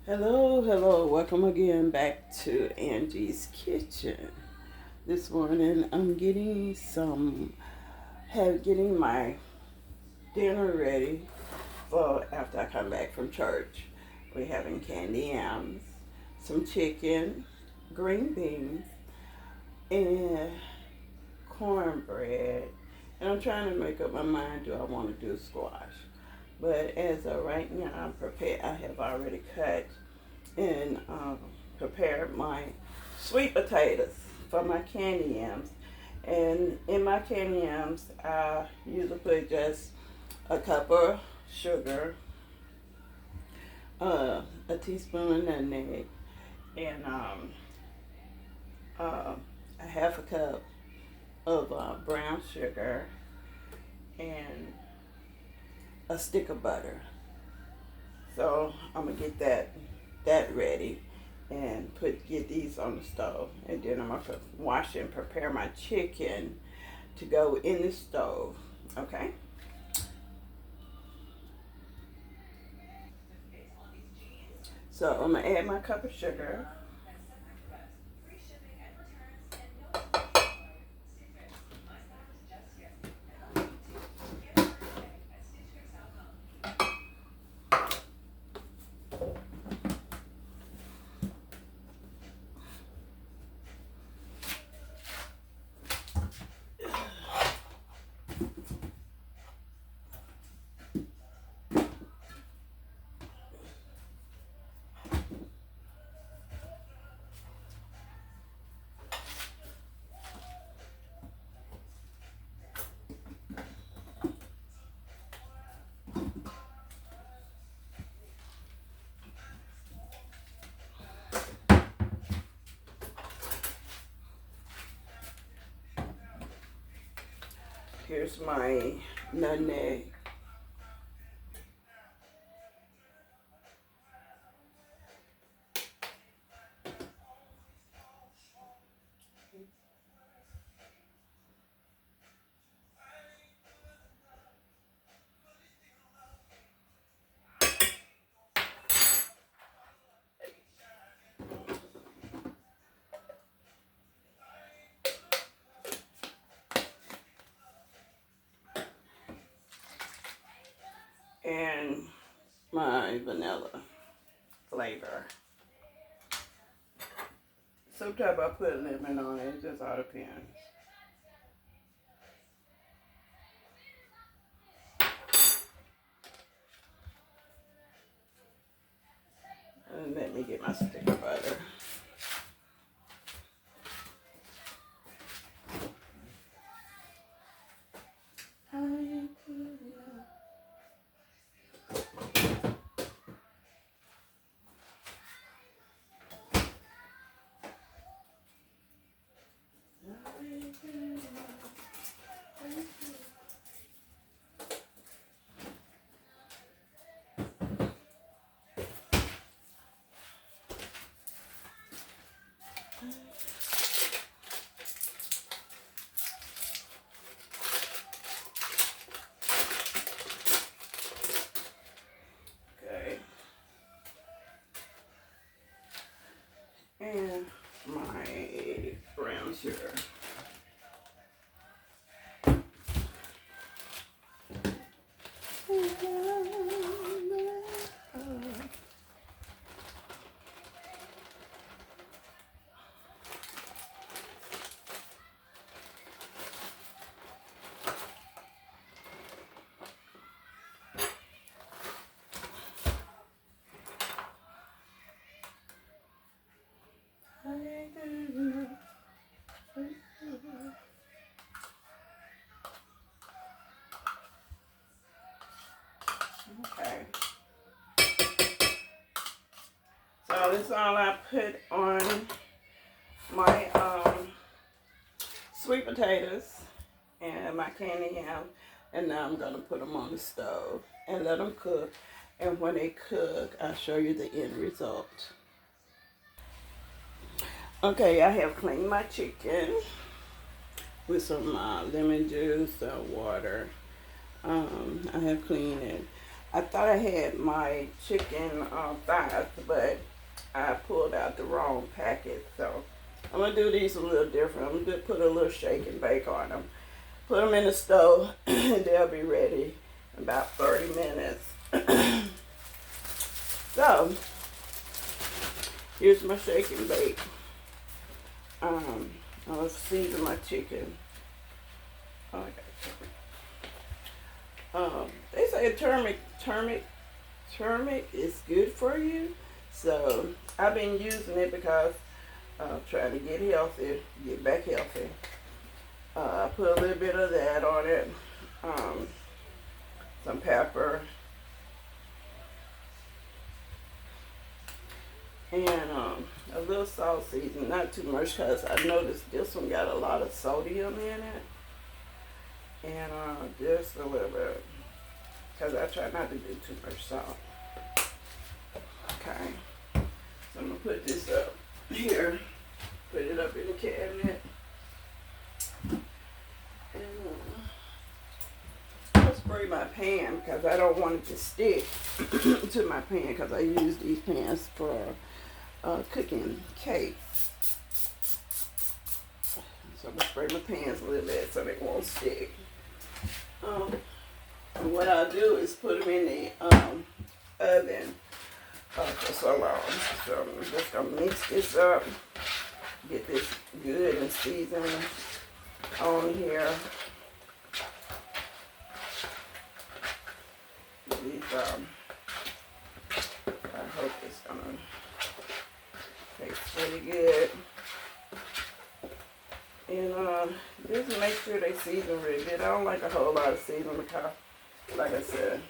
Hello, welcome again back to Angie's Kitchen. This morning I'm getting my dinner ready for after I come back from church. We're having candy yams, some chicken, green beans, and cornbread. And I'm trying to make up my mind, do I want to do squash? But as of right now, I'm prepared. I have already cut and prepared my sweet potatoes for my candy yams. And in my candy yams, I usually put just a cup of sugar, a teaspoon of nutmeg, and a half a cup of brown sugar, and a stick of butter. So I'm gonna get that ready and get these on the stove, and then I'm gonna wash and prepare my chicken to go in the stove. Okay. So I'm gonna add my cup of sugar. Here's my nutmeg. And my vanilla flavor. Sometimes I put lemon on it, it just all depends. And let me get my stick of butter. Okay. And my brown sugar. Okay. So this is all I put on my sweet potatoes and my candy yam, and now I'm gonna put them on the stove and let them cook. And when they cook, I'll show you the end result. Okay, I have cleaned my chicken with some lemon juice, water. I have cleaned it. I thought I had my chicken thighs, but I pulled out the wrong packet. So I'm going to do these a little different. I'm going to put a little shake and bake on them. Put them in the stove, and they'll be ready in about 30 minutes. So, here's my shake and bake. I'll season my chicken. Oh, I got they say turmeric is good for you. So, I've been using it because I'm trying to get healthy, get back healthy. I put a little bit of that on it. Some pepper. And a little salt seasoning, not too much, because I noticed this one got a lot of sodium in it. And just a little bit, because I try not to do too much salt. Okay, so I'm going to put this up here, put it up in the cabinet. And I'll spray my pan, because I don't want it to stick to my pan, because I use these pans for cooking cakes. So I'm going to spray my pans a little bit so they won't stick. And what I'll do is put them in the oven for so long. So I'm just going to mix this up, get this good and seasoned on here. These, I hope it's going to taste pretty good. And just make sure they season really good. I don't like a whole lot of seasoning because, like I said,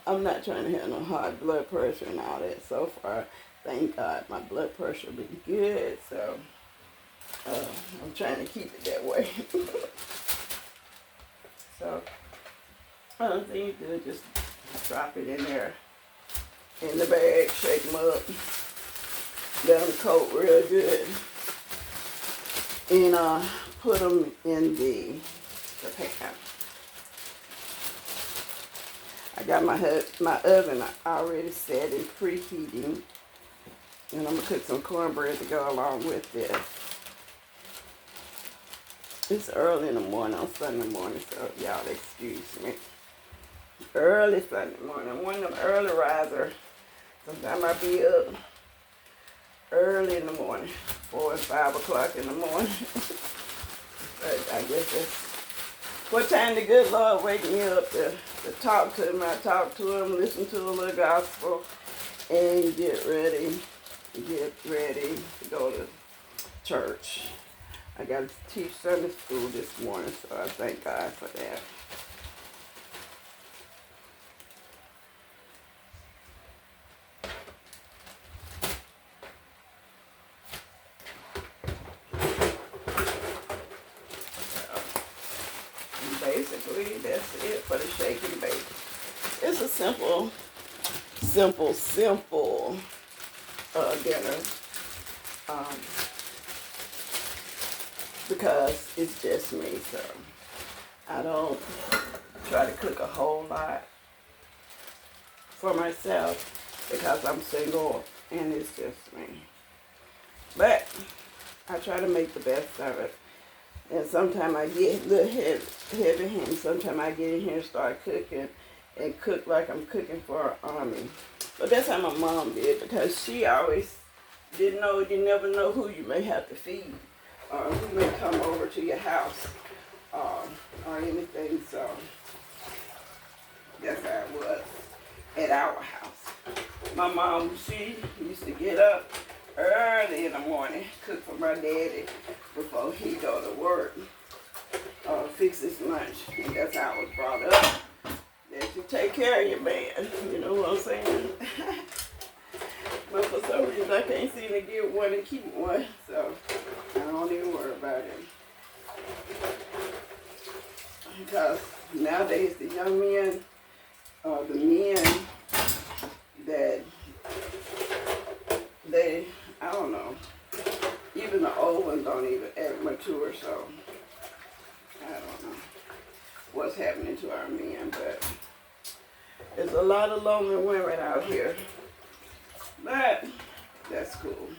I'm not trying to have no high blood pressure and all that. So far, thank God, my blood pressure been good. So I'm trying to keep it that way. So other thing you do, just drop it in there in the bag, shake them up, let them coat real good, and put them in the pan. I got my oven already set and preheating, and I'm gonna cook some cornbread to go along with this. It's early in the morning on Sunday morning, so y'all excuse me. Early Sunday morning. I'm one of them early risers. Sometimes I be up early in the morning, 4 and 5 o'clock in the morning. But I guess that's what time the good Lord wake me up to talk to him. I talk to him, listen to a little gospel, and get ready to go to church. I got to teach Sunday school this morning, so I thank God for that. And basically, that's it for the shake and bake. It's a simple dinner. Because it's just me, so I don't try to cook a whole lot for myself because I'm single and it's just me. But I try to make the best of it. And sometimes I get a little heavy-handed. Sometimes I get in here and start cooking and cook like I'm cooking for an army. But that's how my mom did, because she always didn't know, you never know who you may have to feed. Who may come over to your house or anything, so that's how it was at our house. My mom, she used to get up early in the morning, cook for my daddy before he go to work, fix his lunch, and that's how I was brought up. That you take care of your man, you know what I'm saying? But for some reason, I can't seem to get one and keep one, so I don't even worry about it. Because nowadays, the young men, the men that I don't know, even the old ones don't even act mature, so I don't know what's happening to our men, but there's a lot of lonely women out here. But that's cool.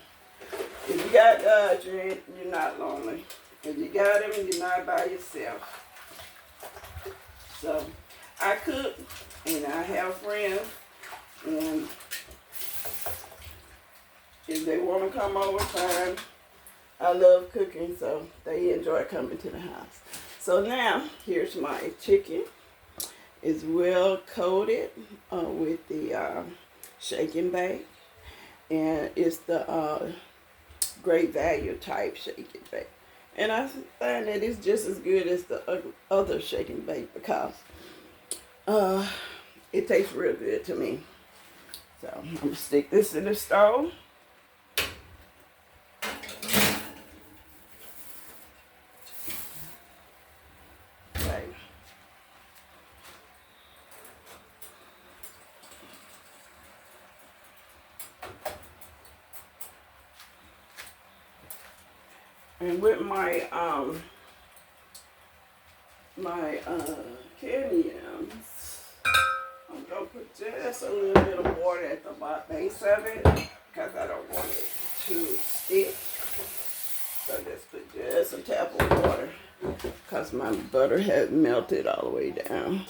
If you got God, you're not lonely. If you got him, you're not by yourself. So I cook and I have friends, and if they want to come over, fine. I love cooking, so they enjoy coming to the house. So now, here's my chicken. It's well coated with the shake and bake. And it's the great value type shake and bake. And I find that it's just as good as the other shake and bake because it tastes real good to me. So I'm going to stick this in the stove. Okay. And with my candy yams, I'm gonna put just a little bit of water at the base of it because I don't want it to stick. So just put just a tap of water because my butter has melted all the way down,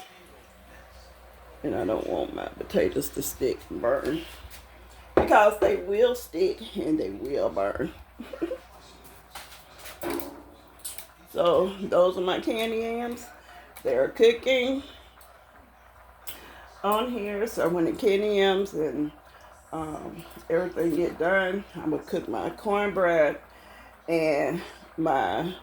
and I don't want my potatoes to stick and burn because they will stick and they will burn. So those are my candy yams. They're cooking on here. So when the candy yams and everything get done, I'm gonna cook my cornbread, and my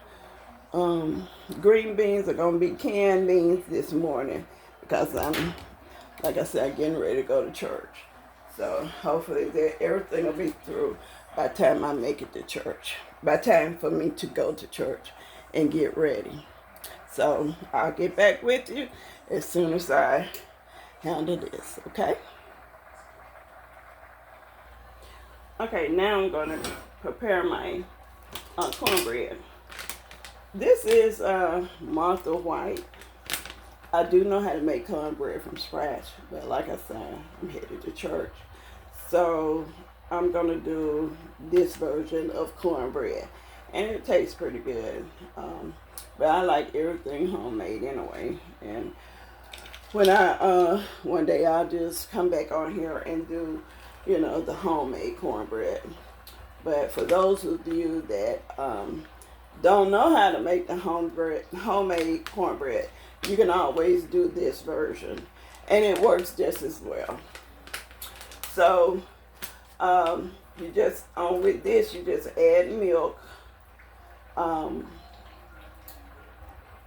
green beans are gonna be canned beans this morning because I'm, like I said, getting ready to go to church. So hopefully everything will be through by the time I make it to church. By time for me to go to church and get ready. So I'll get back with you as soon as I handle this, okay? Okay, now I'm gonna prepare my cornbread. This is Martha White. I do know how to make cornbread from scratch, but like I said, I'm headed to church. So I'm gonna do this version of cornbread. And it tastes pretty good. But I like everything homemade anyway. And when I, one day I'll just come back on here and do, the homemade cornbread. But for those of you that don't know how to make the homemade cornbread, you can always do this version. And it works just as well. So, with this, you just add milk.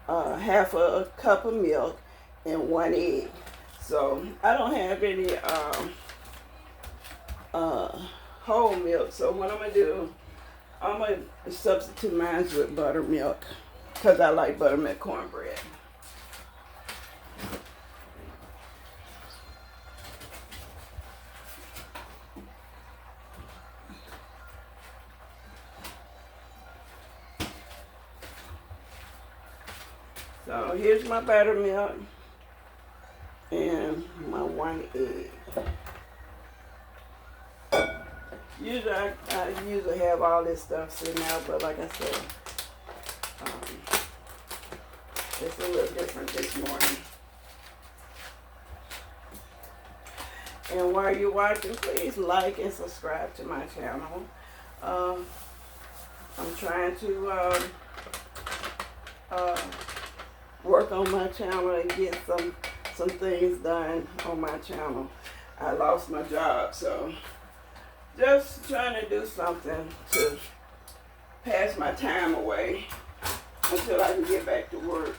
Half a cup of milk and 1 egg. So I don't have any whole milk. So what I'm gonna do, I'm gonna substitute mine with buttermilk because I like buttermilk cornbread. So here's my buttermilk and my 1 egg. Usually I usually have all this stuff sitting out, but like I said, it's a little different this morning. And while you're watching, please like and subscribe to my channel. I'm trying to work on my channel and get some things done on my channel. I lost my job, so just trying to do something to pass my time away until I can get back to work.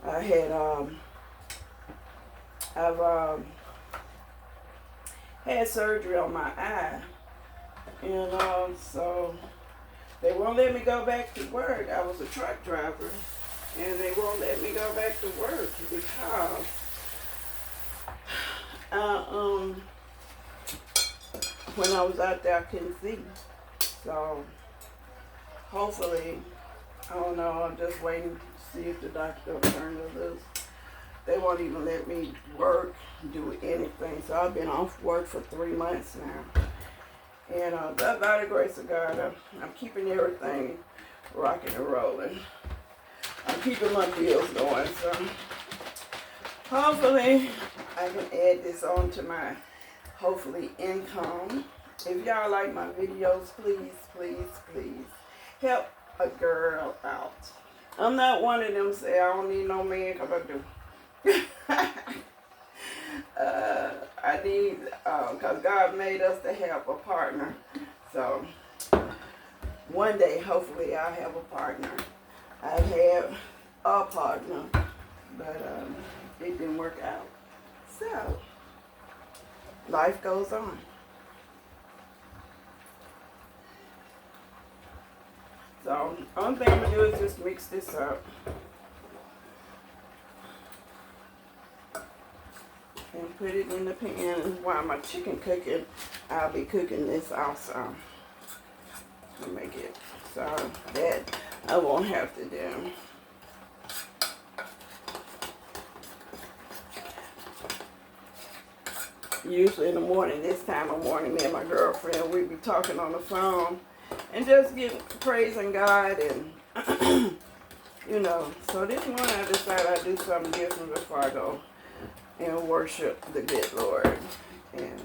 I've had surgery on my eye, and so they won't let me go back to work. I was a truck driver, and they won't let me go back to work because when I was out there, I couldn't see. So hopefully, I don't know, I'm just waiting to see if the doctor will turn it loose. They won't even let me work, do anything. So I've been off work for 3 months now. And by the grace of God, I'm keeping everything rocking and rolling. I'm keeping my bills going. So hopefully I can add this on to my hopefully income. If y'all like my videos, please, please, please help a girl out. I'm not one of them say I don't need no man, because I do. I need, because God made us to have a partner. So one day, hopefully, I'll have a partner. I have a partner, but it didn't work out. So life goes on. So only thing I'm gonna do is just mix this up. And put it in the pan. While my chicken cooking, I'll be cooking this also. I'll make it so that I won't have to do. Usually in the morning, this time of morning, me and my girlfriend, we be talking on the phone and just getting praising God and you know. So this morning I decided I'd do something different before I go and worship the good Lord. And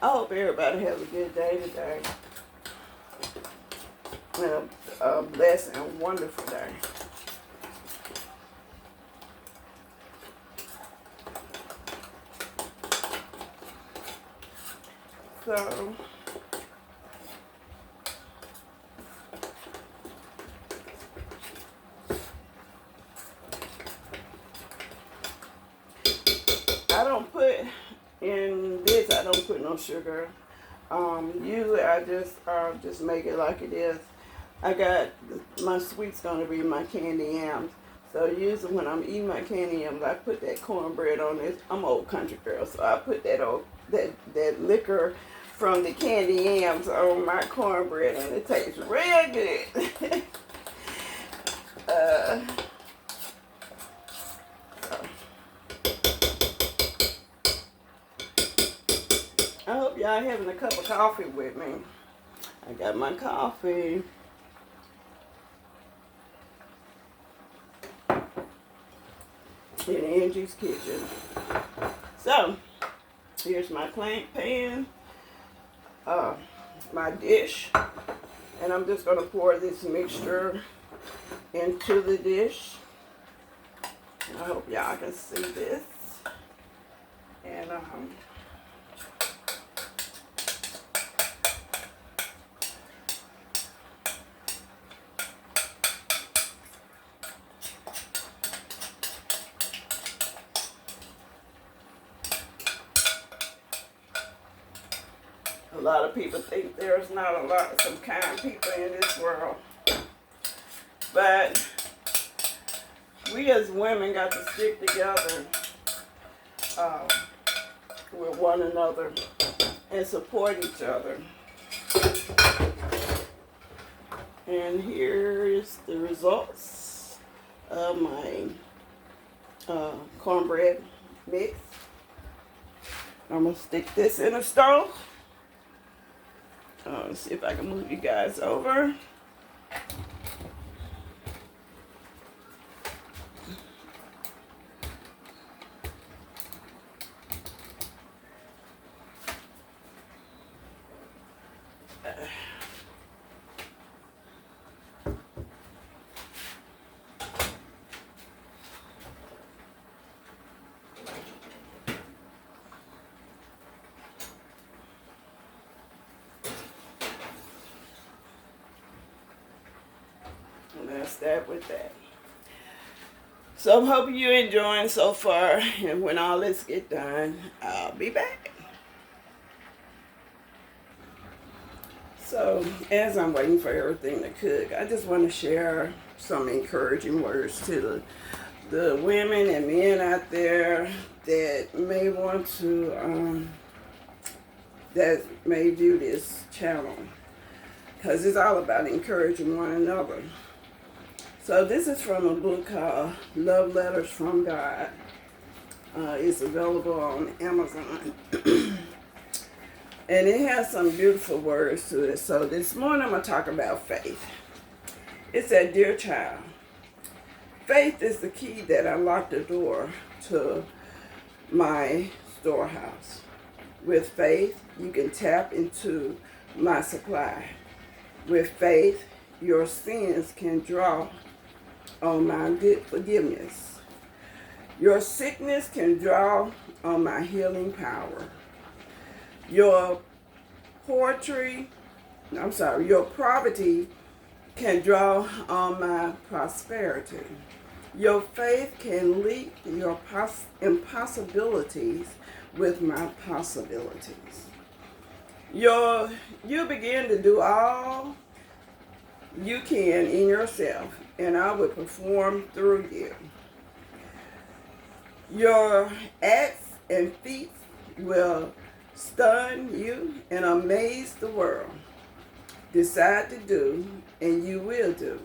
I hope everybody has a good day today. And a blessed and wonderful day. So I don't put in this, I don't put no sugar. Usually I just make it like it is. I got my sweet's gonna be my candy yams. So usually when I'm eating my candy yams, I put that cornbread on this. I'm an old country girl, so I put that liquor from the candy yams on my cornbread, and it tastes real good. I hope y'all having a cup of coffee with me. I got my coffee. In Angie's kitchen. So, here's my pan, my dish, and I'm just going to pour this mixture into the dish. I hope y'all can see this. And a lot of people think there's not some kind people in this world. But we as women got to stick together with one another and support each other. And here is the results of my cornbread mix. I'm going to stick this in a stove. Let's see if I can move you guys over. And that's that with that. So I'm hoping you're enjoying so far. And when all this get done, I'll be back. So as I'm waiting for everything to cook, I just want to share some encouraging words to the women and men out there that may want to, that may view this channel. Because it's all about encouraging one another. So this is from a book called Love Letters from God. It's available on Amazon. And it has some beautiful words to it. So this morning I'm going to talk about faith. It said, "Dear child, faith is the key that unlocked the door to my storehouse. With faith, you can tap into my supply. With faith, your sins can draw on my good forgiveness. Your sickness can draw on my healing power. Your poverty can draw on my prosperity. Your faith can leap your impossibilities with my possibilities. You begin to do all you can in yourself, and I will perform through you. Your acts and feats will stun you and amaze the world. Decide to do, and you will do.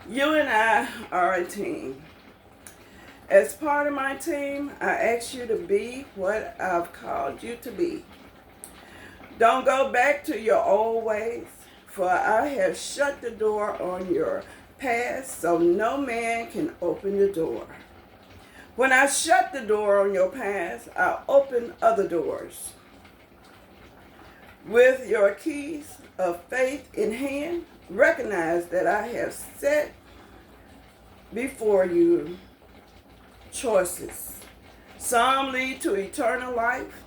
You and I are a team. As part of my team, I ask you to be what I've called you to be. Don't go back to your old ways, for I have shut the door on your past so no man can open the door. When I shut the door on your past, I open other doors. With your keys of faith in hand, recognize that I have set before you choices. Some lead to eternal life,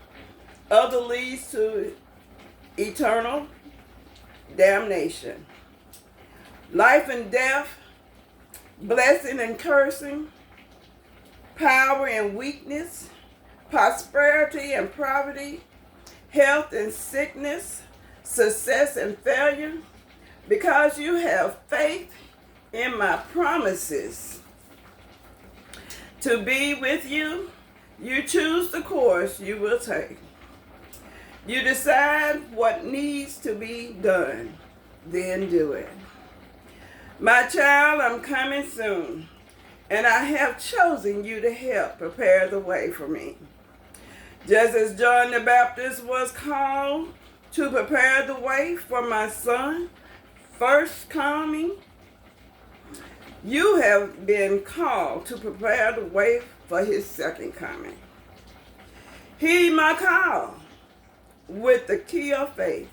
other leads to eternal damnation. Life and death, blessing and cursing, power and weakness, prosperity and poverty, health and sickness, success and failure. Because you have faith in my promises to be with you, you choose the course you will take. You decide what needs to be done, then do it. My child, I'm coming soon, and I have chosen you to help prepare the way for me. Just as John the Baptist was called to prepare the way for my son, first coming, you have been called to prepare the way for his second coming. Heed my call with the key of faith.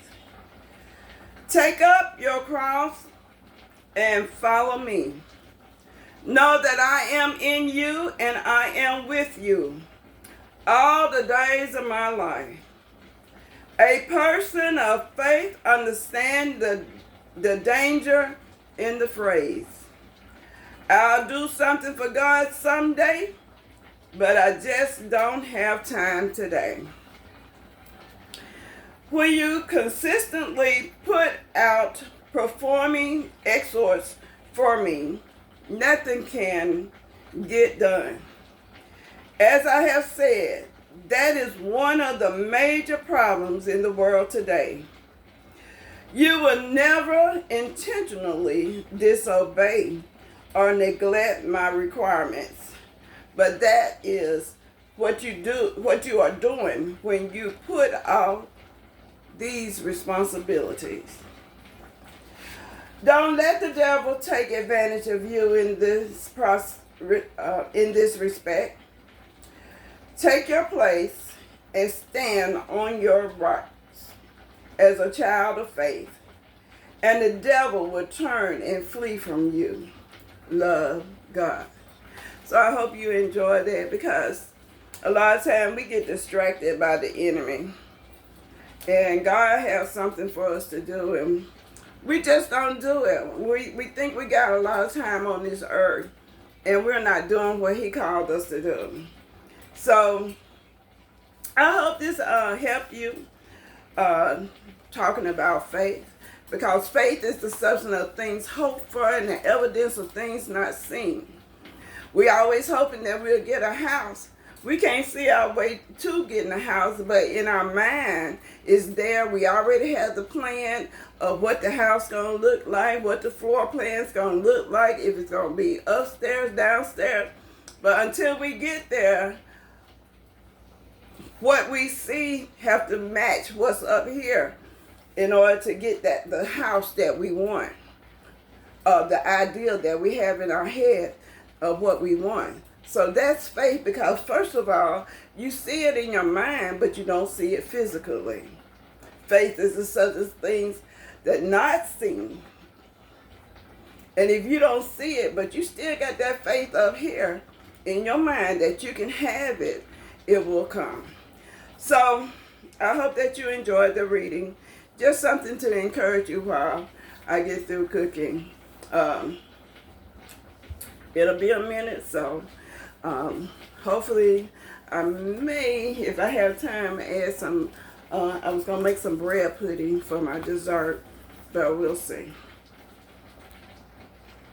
Take up your cross and follow me. Know that I am in you and I am with you all the days of my life. A person of faith understands the danger in the phrase, "I'll do something for God someday, but I just don't have time today." When you consistently put out performing efforts for me, nothing can get done. As I have said, that is one of the major problems in the world today. You will never intentionally disobey or neglect my requirements, but that is what you are doing when you put out these responsibilities. Don't let the devil take advantage of you in this respect. Take your place and stand on your rights as a child of faith, and the devil will turn and flee from you. Love God. So I hope you enjoy that, because a lot of times we get distracted by the enemy, and God has something for us to do, and we just don't do it. We think we got a lot of time on this earth, and we're not doing what he called us to do. So I hope this helped you talking about faith, because faith is the substance of things hoped for and the evidence of things not seen. We always hoping that we'll get a house, we can't see our way to getting a house, but in our mind is there. We already have the plan of what the house gonna look like, what the floor plan's gonna look like, if it's gonna be upstairs, downstairs. But until we get there, what we see have to match what's up here in order to get the house that we want, the ideal that we have in our head of what we want. So that's faith, because first of all, you see it in your mind, but you don't see it physically. Faith is the substance of things that not seen. And if you don't see it, but you still got that faith up here in your mind that you can have it, it will come. So I hope that you enjoyed the reading. Just something to encourage you while I get through cooking. It'll be a minute, so hopefully I may, if I have time, add some, I was going to make some bread pudding for my dessert, but we'll see.